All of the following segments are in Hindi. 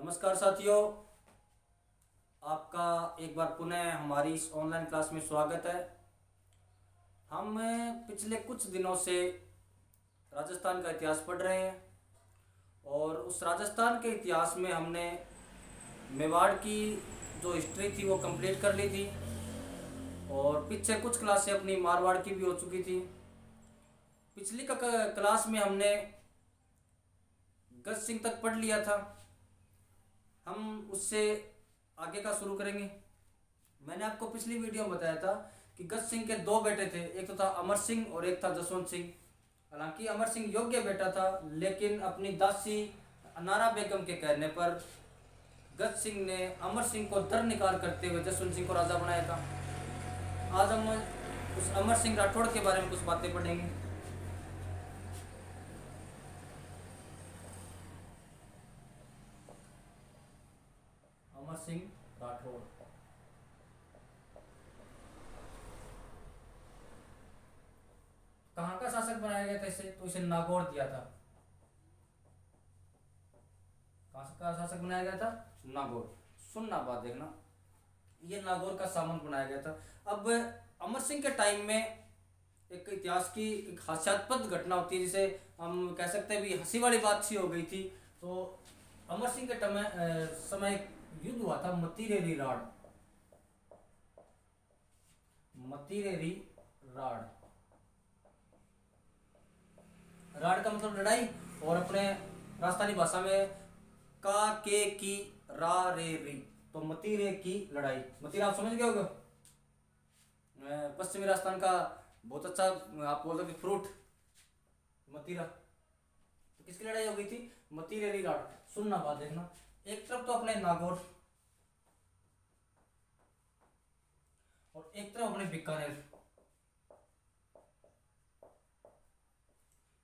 नमस्कार साथियों, आपका एक बार पुनः हमारी इस ऑनलाइन क्लास में स्वागत है। हम पिछले कुछ दिनों से राजस्थान का इतिहास पढ़ रहे हैं और उस राजस्थान के इतिहास में हमने मेवाड़ की जो हिस्ट्री थी वो कंप्लीट कर ली थी और पीछे कुछ क्लासें अपनी मारवाड़ की भी हो चुकी थी। पिछली क्लास में हमने गज सिंह तक पढ़ लिया था। हम उससे आगे का शुरू करेंगे। मैंने आपको पिछली वीडियो में बताया था कि गज सिंह के दो बेटे थे, एक तो था अमर सिंह और एक था जसवंत सिंह। हालांकि अमर सिंह योग्य बेटा था, लेकिन अपनी दासी अनारा बेगम के कहने पर गज सिंह ने अमर सिंह को दरनिकार करते हुए जसवंत सिंह को राजा बनाया था। आज हम उस अमर सिंह राठौड़ के बारे में कुछ बातें पढ़ेंगे। अमर सिंह राठौड़ कहाँ का शासक बनाया गया था इसे? तो इसे नागौर दिया था। कहाँ का शासक बनाया गया था? नागौर। सुनना बात देखना, ये नागौर का सामंत बनाया गया था। अब अमर सिंह के टाइम में एक इतिहास की एक हास्यास्पद घटना होती है, जिसे हम कह सकते हैं भी हंसी वाली बात सी हो गई थी। तो अमर सिंह के समय युद्ध हुआ था मतीरेरी राड़। मतीरेरी राड़, राड़ का मतलब लड़ाई, और अपने राजस्थानी भाषा में का के की रा रे री, तो मतीरे की लड़ाई। मतीरा आप समझ गए होगे, पश्चिमी राजस्थान का बहुत अच्छा आप बोल सकते फ्रूट मतीरा। तो किसकी लड़ाई हो गई थी? मतीरेरी राड़। सुनना बात देखना, एक तरफ तो अपने नागौर और एक तरफ अपने बीकानेर।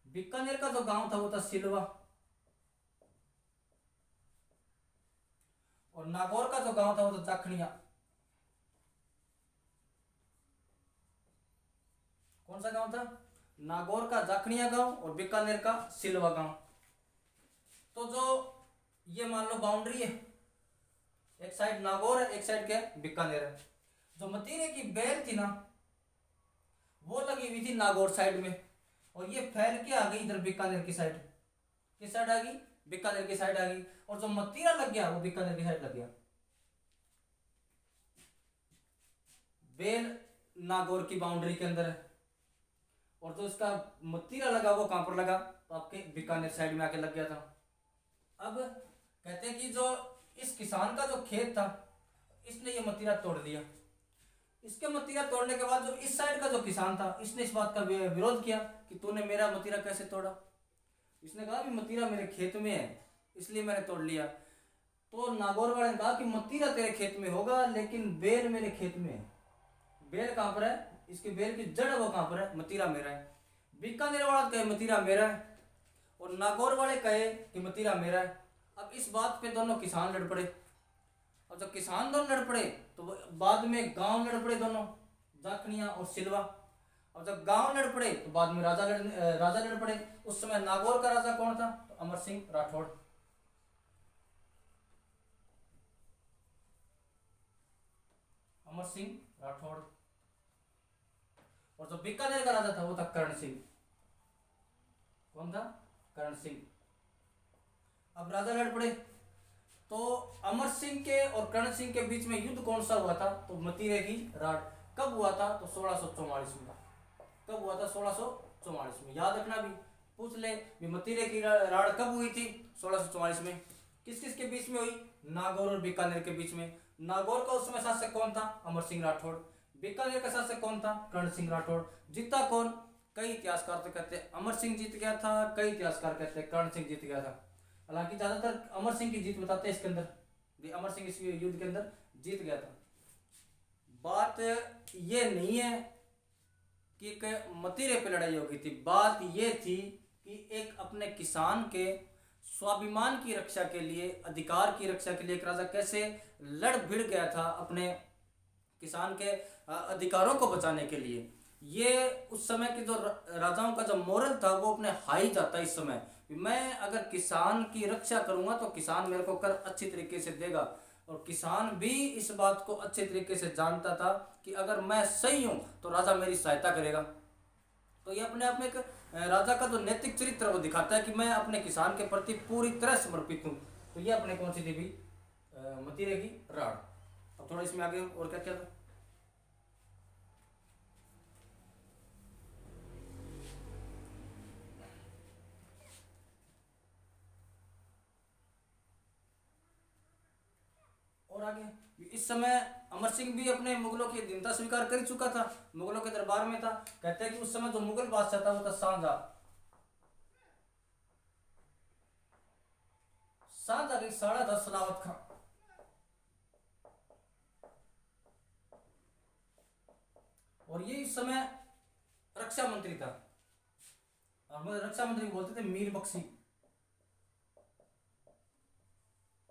बीकानेर का जो गांव था वो था सिलवा, और नागौर का जो गांव था वो था जाखनिया। कौन सा गांव था? नागौर का जाखनिया गांव और बीकानेर का सिलवा गांव। तो जो ये मान लो बाउंड्री है, एक साइड नागौर है, एक साइड क्या है? बीकानेर है। जो मतीरे की बेल थी ना, वो लगी हुई थी नागौर साइड में, और ये फैल के आ गई इधर बीकानेर की साइड। किस साइड आ गई? बीकानेर की साइड आ गई। और जो मतीरा लग गया वो बीकानेर की साइड लग गया। बेल नागौर की बाउंड्री के अंदर है, और जो इसका मतीरा लगा वो कहां पर लगा? तो आपके बीकानेर साइड में आके लग गया था। अब कहते हैं कि जो इस किसान का जो खेत था, इसने ये मतीरा तोड़ दिया। इसके मतीरा तोड़ने के बाद जो इस साइड का जो किसान था, इसने इस बात का विरोध किया कि तूने मेरा मतीरा कैसे तोड़ा। इसने कहा कि मतीरा मेरे खेत में है, इसलिए मैंने तोड़ लिया। तो नागौर वाले ने कहा कि मतीरा तेरे खेत में होगा, लेकिन बेल मेरे खेत में है। बेल कहां पर है? इसके बेल की जड़ वो कहां पर है? मतीरा मेरा है। बीकानेर वाला कहे मतीरा मेरा है, और नागौर वाले कहे कि मतीरा मेरा है। अब इस बात पे दोनों किसान लड़ पड़े, और जब किसान दोनों लड़ पड़े तो बाद में गांव लड़ पड़े, दोनों जाखनिया और सिलवा। और जब गांव लड़ पड़े तो बाद में राजा लड़ पड़े। उस समय नागौर का राजा कौन था? तो अमर सिंह राठौड़। अमर सिंह राठौड़। और जो बीकानेर का राजा था वो था कर्ण सिंह। कौन था? कर्ण सिंह। अब राजा लड़ पड़े, तो अमर सिंह के और कर्ण सिंह के बीच में युद्ध कौन सा हुआ था? तो मतीरे की राड़। कब हुआ था? तो 1644 में। कब हुआ था? 1644 में। याद रखना, भी पूछ ले भी मतीरे की राड़ कब हुई थी? 1644 में। किस किस के बीच में हुई? नागौर और बीकानेर के बीच में। नागौर का उस समय शासक कौन था? अमर सिंह राठौड़। बीकानेर का शासक कौन था? कर्ण सिंह राठौड़। जीता कौन? कई इतिहासकार तो कहते हैं अमर सिंह जीत गया था, कई इतिहासकार कहते हैं कर्ण सिंह जीत गया था। हालांकि ज्यादातर अमर सिंह की जीत बताते हैं इसके अंदर, अमर सिंह इस युद्ध के अंदर जीत गया था। बात ये नहीं है कि एक मतीरे पे लड़ाई हो गई थी, बात ये थी कि एक अपने किसान के स्वाभिमान की रक्षा के लिए, अधिकार की रक्षा के लिए एक राजा कैसे लड़ भिड़ गया था अपने किसान के अधिकारों को बचाने के लिए। ये उस समय के जो राजाओं का जो मोरल था वो अपने हाई जाता है इस समय, कि मैं अगर किसान की रक्षा करूंगा तो किसान मेरे को कर अच्छी तरीके से देगा। और किसान भी इस बात को अच्छे तरीके से जानता था कि अगर मैं सही हूं तो राजा मेरी सहायता करेगा। तो ये अपने आप में एक राजा का जो नैतिक चरित्र वो दिखाता है कि मैं अपने किसान के प्रति पूरी तरह समर्पित हूँ। तो ये अपने कौन सी थी भी मतीरे की राड़। अब थोड़ा इसमें आगे और क्या क्या था। और आगे इस समय अमर सिंह भी अपने मुगलों की अधीनता स्वीकार कर चुका था, मुगलों के दरबार में था। कहते हैं कि उस समय जो मुगल बादशाह था वो था शाहजहां। शाहजहां की साड़ा था सलावत खां। और ये इस समय रक्षा मंत्री था, और मुझे रक्षा मंत्री बोलते थे मीर बख्शी।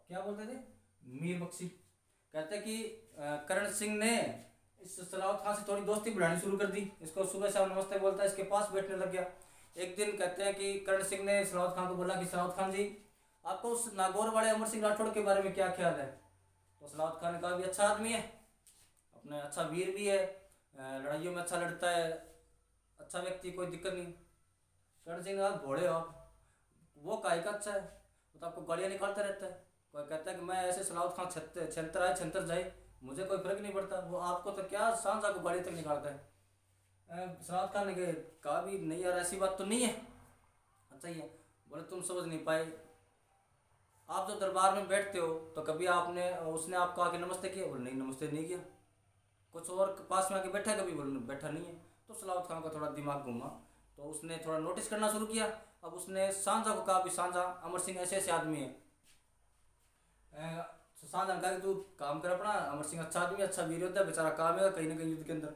क्या बोलते थे? मीर बख्शी। कहते कि करण सिंह ने इस सलावत खान से थोड़ी दोस्ती बढ़ानी शुरू कर दी। इसको सुबह शाम नमस्ते बोलता है, इसके पास बैठने लग गया। एक दिन कहते हैं कि करण सिंह ने सलावत खान को बोला कि सलावत खान जी, आपको उस नागौर वाले अमर सिंह राठौड़ के बारे में क्या ख्याल है? तो सलावत खान ने कहा भी अच्छा आदमी है, अपने अच्छा वीर भी है, लड़ाइयों में अच्छा लड़ता है, अच्छा व्यक्ति, कोई दिक्कत नहीं। करण सिंह आप घोड़े हो, आप वो काय का अच्छा है, वो तो आपको गालियाँ निकालता रहता है। कोई कहता है कि मैं ऐसे सलावत खान छंतर आए छंतर जाए, मुझे कोई फर्क नहीं पड़ता, वो आपको तो क्या शाहजहां को गाड़ी तक निकालता है। सलावत खान ने कहा भी नहीं यार ऐसी बात तो नहीं है। अच्छा ही है। बोले तुम समझ नहीं पाए, आप जो दरबार में बैठते हो तो कभी आपने उसने आपको आके नमस्ते किया? बोले नहीं नमस्ते नहीं किया। कुछ और पास में आके बैठा है कभी? बोले बैठा नहीं है। तो सलावत खान का थोड़ा दिमाग घूमा, तो उसने थोड़ा नोटिस करना शुरू किया। अब उसने शाहजहां को कहा भी शाहजहां, अमर सिंह ऐसे ऐसे आदमी है। शाहजहां कहा कि तू काम कर अपना, अमर सिंह अच्छा आदमी, अच्छा वीर योद्धा, बेचारा काम है कहीं ना कहीं युद्ध के अंदर।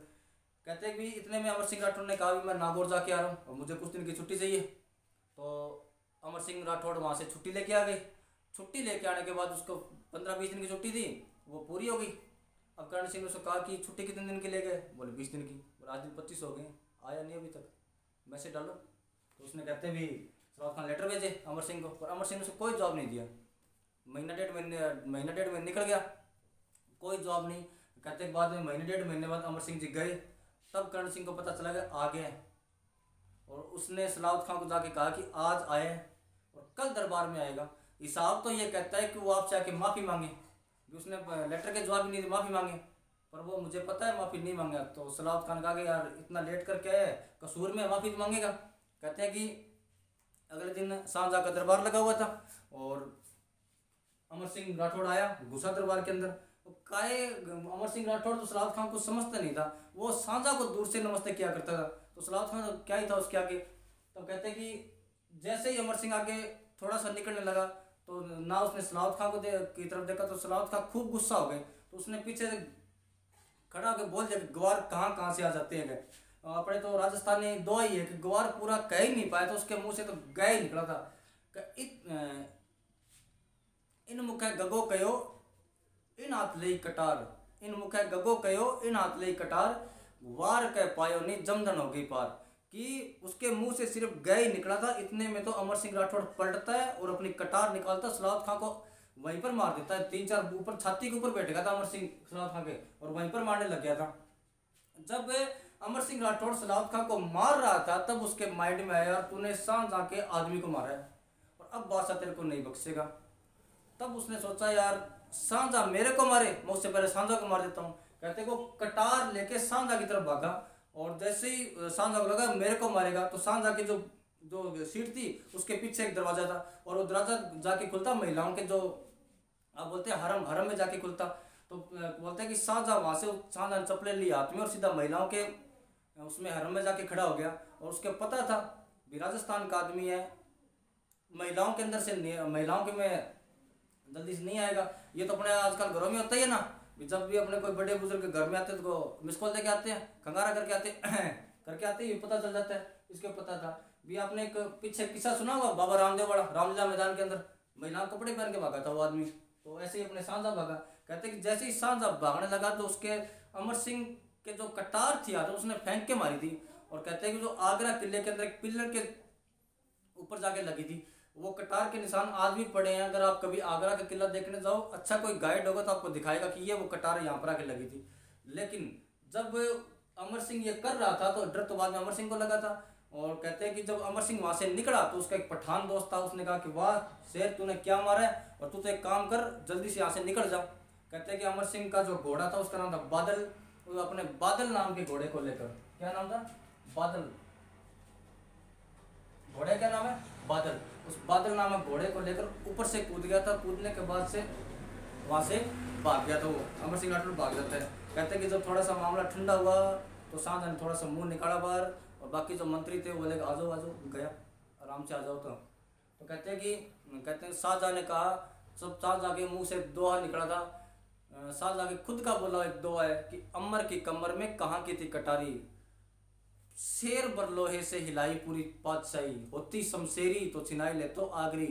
कहते हैं कि इतने में अमर सिंह राठौड़ ने कहा भी मैं नागौर जाके आ रहा हूँ और मुझे कुछ दिन की छुट्टी चाहिए। तो अमर सिंह राठौड़ वहाँ से छुट्टी लेके आ गए। छुट्टी लेके आने के बाद उसको 15-20 दिन की छुट्टी थी, वो पूरी हो गई। अब करण सिंह ने उसको कहा कि छुट्टी कितने दिन की ले गए? बोले 20 दिन की। बोले आज दिन 25 हो गए, आया नहीं अभी तक, मैसेज डालो। तो उसने कहते भी सलावत खान लेटर भेजे अमर सिंह को, और अमर सिंह ने उसको कोई जवाब नहीं दिया। महीना डेढ़ महीने निकल गया, कोई जवाब नहीं। कहते के बाद में महीने डेढ़ महीने बाद अमर सिंह जी गए, तब करण सिंह को पता चला कि आ गए। और उसने सलावत खान को जाके कहा कि आज आए और कल दरबार में आएगा। हिसाब तो ये कहता है कि वो आपसे आके माफ़ी मांगे, उसने लेटर के जवाब भी नहीं दिए, माफ़ी मांगे, पर वो मुझे पता है माफ़ी नहीं मांगा। तो सलावत खान कहा कि यार इतना लेट करके आए, कसूर में माफ़ी तो मांगेगा। कहते हैं कि अगले दिन शाहजहां का दरबार लगा हुआ था और अमर सिंह राठौड़ आया, घुसा दरबार के अंदर। तो काहे अमर सिंह राठौड़ तो सलावत खान को समझता नहीं था, वो शाहजहां को दूर से नमस्ते किया करता था। तो सलावत खान क्या ही था उसके आगे। तो कहते हैं कि जैसे ही अमर सिंह आगे थोड़ा सा निकलने लगा तो ना उसने सलावत खान को की तरफ देखा, तो सलावत खान खूब गुस्सा हो गए। तो उसने पीछे खड़ा होकर बोल दिया कि गवार कहाँ कहाँ से आ जाते हैं। अपने तो राजस्थानी दो ही है कि गवार पूरा कह ही नहीं पाया, तो उसके मुंह से तो गए ही निकला था। इन मुखे गगो कयो इन हाथ लई कटार, इन मुखे गगो कयो इन हाथ लई कटार, वार कह पायो नहीं जमदन हो गई पार। कि उसके मुंह से सिर्फ गए ही निकला था, इतने में तो अमर सिंह राठौड़ पलटता है और अपनी कटार निकालता, सलावत खान को वहीं पर मार देता है। 3-4 ऊपर छाती के ऊपर बैठ गया था अमर सिंह सलावत खान के, और वहीं पर मारने लग गया था। जब अमर सिंह राठौड़ सलावत खान को मार रहा था तब उसके माइंड में आया तूने शाहजहां के आदमी को मारा है और अब बादशाह तेरे को नहीं बख्शेगा। तब उसने सोचा यार शाहजहां मेरे को मारे, मैं उससे पहले शाहजहां को मार देता हूँ। कहते को कटार लेके शाहजहां की तरफ भागा, और जैसे ही शाहजहां को लगा मेरे को मारेगा, तो शाहजहां की जो सीट थी उसके पीछे एक दरवाजा था, और वो दरवाजा जाके खुलता महिलाओं के जो आप बोलते हैं हरम में जाके खुलता। तो बोलते हैं कि शाहजहां वहां से शाहजहां चप्पलें ली हाथ में और सीधा महिलाओं के उसमें हरम में जाके खड़ा हो गया। और उसके पता था भी राजस्थान का आदमी है, महिलाओं के अंदर से महिलाओं के में जल्दी से नहीं आएगा। ये तो अपने आजकल घरों में होता ही है ना, जब भी अपने कोई बड़े बुजुर्ग घर में आते हैं तो मिस कॉल देके आते हैं, खंगारा करके आते करके आते ही पता चल जाता है। इसके पता था भी आपने एक पीछे किस्सा सुना होगा बाबा रामदेव वाला, रामलीला मैदान के अंदर महिलाओं कपड़े पहन के भागा था वो आदमी। तो ऐसे ही अपने शाहजहां भागा। कहते कि जैसे ही शाहजहां भागने लगा तो उसके अमर सिंह के जो कटार थी तो उसने फेंक के मारी थी। और कहते हैं कि जो आगरा किले के अंदर एक पिलर के ऊपर जाके लगी थी। वो कटार के निशान आज भी पड़े हैं। अगर आप कभी आगरा का किला देखने जाओ, अच्छा कोई गाइड होगा तो आपको दिखाएगा कि ये वो कटार यहाँ पर आके लगी थी। लेकिन जब अमर सिंह ये कर रहा था तो डर तो बाद में अमर सिंह को लगा था। और कहते हैं कि जब अमर सिंह वहां से निकला तो उसका एक पठान दोस्त था, उसने कहा कि वाह शेर, तूने क्या मारा है, और तू तो एक काम कर, जल्दी से यहाँ से निकल जा। कहते हैं कि अमर सिंह का जो घोड़ा था उसका नाम था बादल। वो अपने बादल नाम के घोड़े को लेकर, क्या नाम था, बादल, घोड़े का नाम है बादल, उस बादल नामक घोड़े को लेकर ऊपर से कूद गया था। कूदने के बाद से वहां से भाग गया था वो, अमर सिंह राठौड़ भाग जाता है। कहते हैं कि जब थोड़ा सा मामला ठंडा हुआ तो शाहजहां ने थोड़ा सा मुंह निकाला बाहर, और बाकी जो मंत्री थे वो बोले आ जाओ आ जाओ, गया आराम से आ जाओ। तो कहते हैं शाहजहां ने कहा, सब शाहजहां के मुंह से दोहा निकला था, शाहजहां के खुद का बोला एक दोहा है कि अमर की कमर में कहाँ की थी कटारी, शेर बरलोहे से हिलाई पूरी पातशाही, होती शमशेरी तो छिनाई ले तो आगरी।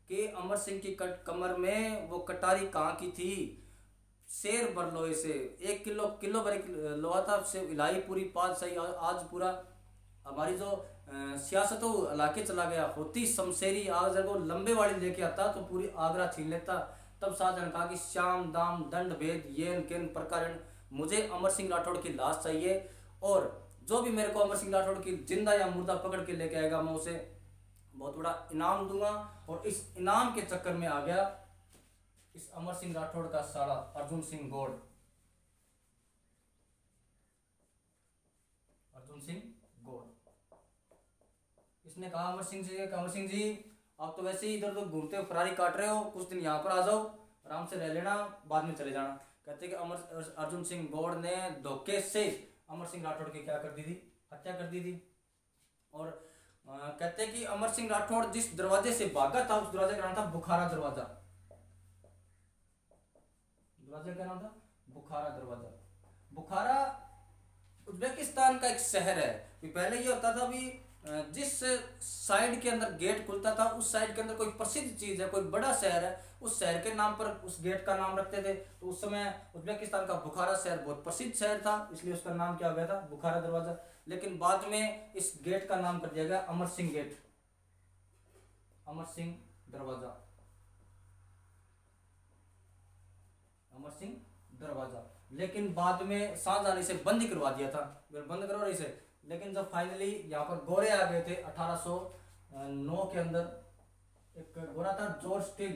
कि अमर सिंह की कमर में वो कटारी कहाँ की थी, शेर बरलोहे से 1 किलो भर लोहा था, से हिलाई पूरी पातशाही। आज पूरा हमारी जो सियासत हो इलाके चला गया, होती शमशेरी, आज अगर वो लंबे वाली लेके आता तो पूरी आगरा छीन लेता। तब शाहजहां ने कहा कि श्याम दाम दंड भेद येन केन प्रकारण, मुझे अमर सिंह राठौड़ की लाश चाहिए, और जो भी मेरे को अमर सिंह राठौड़ की जिंदा या मुर्दा पकड़ के लेके आएगा मैं उसे बहुत बड़ा इनाम दूंगा। और इस इनाम के चक्कर में आ गया इस अमर सिंह राठौड़ का साला अर्जुन सिंह गौड़। अर्जुन सिंह गौड़, इसने कहा अमर सिंह जी आप तो वैसे ही इधर उधर घूमते हो, फरारी काट रहे हो, कुछ दिन यहाँ पर आ जाओ, आराम से रह लेना, बाद में चले जाना। कहते कि अर्जुन सिंह गौड़ ने धोखे से अमर सिंह राठौड़ की क्या कर दी थी, हत्या कर दी थी। और कहते हैं कि अमर सिंह राठौड़ जिस दरवाजे से भागा था उस दरवाजे का नाम था बुखारा दरवाजा। दरवाजे का नाम था बुखारा दरवाजा। बुखारा उज्बेकिस्तान का एक शहर है। पहले ये होता था भी जिस साइड के अंदर गेट खुलता था उस साइड के अंदर कोई प्रसिद्ध चीज है, कोई बड़ा शहर है, उस शहर के नाम पर उस गेट का नाम रखते थे। तो उस समय उज्बेकिस्तान का बुखारा शहर बहुत प्रसिद्ध शहर था, इसलिए उसका नाम क्या हो गया था, बुखारा दरवाजा। लेकिन बाद में इस गेट का नाम कर दिया गया अमर सिंह गेट, अमर सिंह दरवाजा, अमर सिंह दरवाजा। लेकिन बाद में शाहजहां ने इसे बंद ही करवा दिया था, बंद करो इसे। लेकिन जब फाइनली यहाँ पर गोरे आ गए थे 1809 के अंदर, एक गोरा था जॉर्ज स्टील,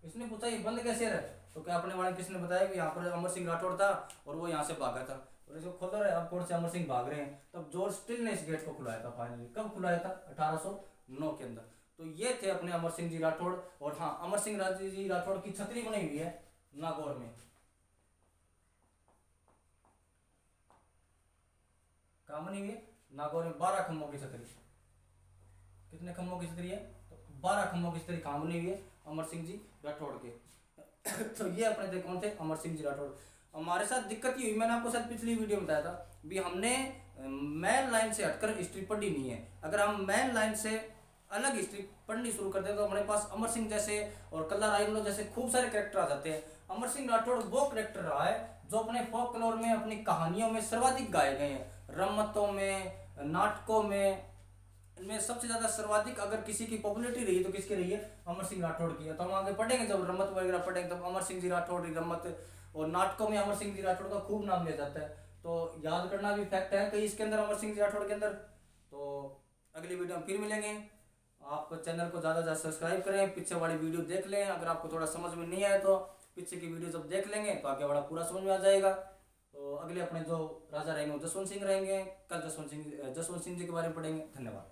इसने पूछा ये बंद कैसे रहे, तो क्या अपने वाले किसने बताया कि यहाँ पर अमर सिंह राठौड़ था और वो यहाँ से भागा था, और इसको खोल रहे अब कौन से अमर सिंह भाग रहे हैं। तब जॉर्ज स्टील ने इस गेट को खुलाया था फाइनली। कब खुलाया था, 1809 के अंदर। तो ये थे अपने अमर सिंह जी राठौड़। और हाँ, अमर सिंह जी राठौड़ की छतरी बनी हुई है नागौर में। कहाँ बनी हुई है, नागौर में 12 खंभों की छतरी। कितने खंभों की छतरी है, तो 12 खंभों की छतरी कहाँ बनी हुई है, अमर सिंह जी राठौड़ के। तो ये अपने थे कौन थे, अमर सिंह जी राठौड़। हमारे साथ दिक्कत ये हुई, मैंने आपको शायद पिछली वीडियो में बताया था भी, हमने मैन लाइन से हटकर हिस्ट्री पढ़ी नहीं है। अगर हम मैन लाइन से अलग हिस्ट्री पढ़नी शुरू करते हैं तो हमारे पास अमर सिंह जैसे और कल्ला रायमलो जैसे खूब सारे कैरेक्टर आ जाते हैं। अमर सिंह राठौड़ वो कैरेक्टर रहा है जो अपने फोकलोर में, अपनी कहानियों में सर्वाधिक गाए गए हैं। रम्मतों में, नाटकों में, इनमें सबसे ज्यादा सर्वाधिक अगर किसी की पॉपुलैरिटी रही है तो किसकी रही है, अमर सिंह राठौड़ की है। तो हम आगे पढ़ेंगे जब रम्मत वगैरह पढ़ेंगे तब अमर सिंह जी राठौड़ की रम्मत, और नाटकों में अमर सिंह जी राठौड़ का खूब नाम लिया जाता है। तो याद करना भी फैक्ट है कहीं इसके अंदर, अमर सिंह जी राठौड़ के अंदर। तो अगली वीडियो में फिर मिलेंगे। आप चैनल को ज़्यादा सब्सक्राइब करें, पीछे वाली वीडियो देख लें। अगर आपको थोड़ा समझ में नहीं आए तो पीछे की वीडियो जब देख लेंगे तो आगे वाला पूरा समझ में आ जाएगा। तो अगले अपने जो राजा रहेंगे वो जसवंत सिंह रहेंगे। कल जसवंत सिंह जी के बारे में पढ़ेंगे। धन्यवाद।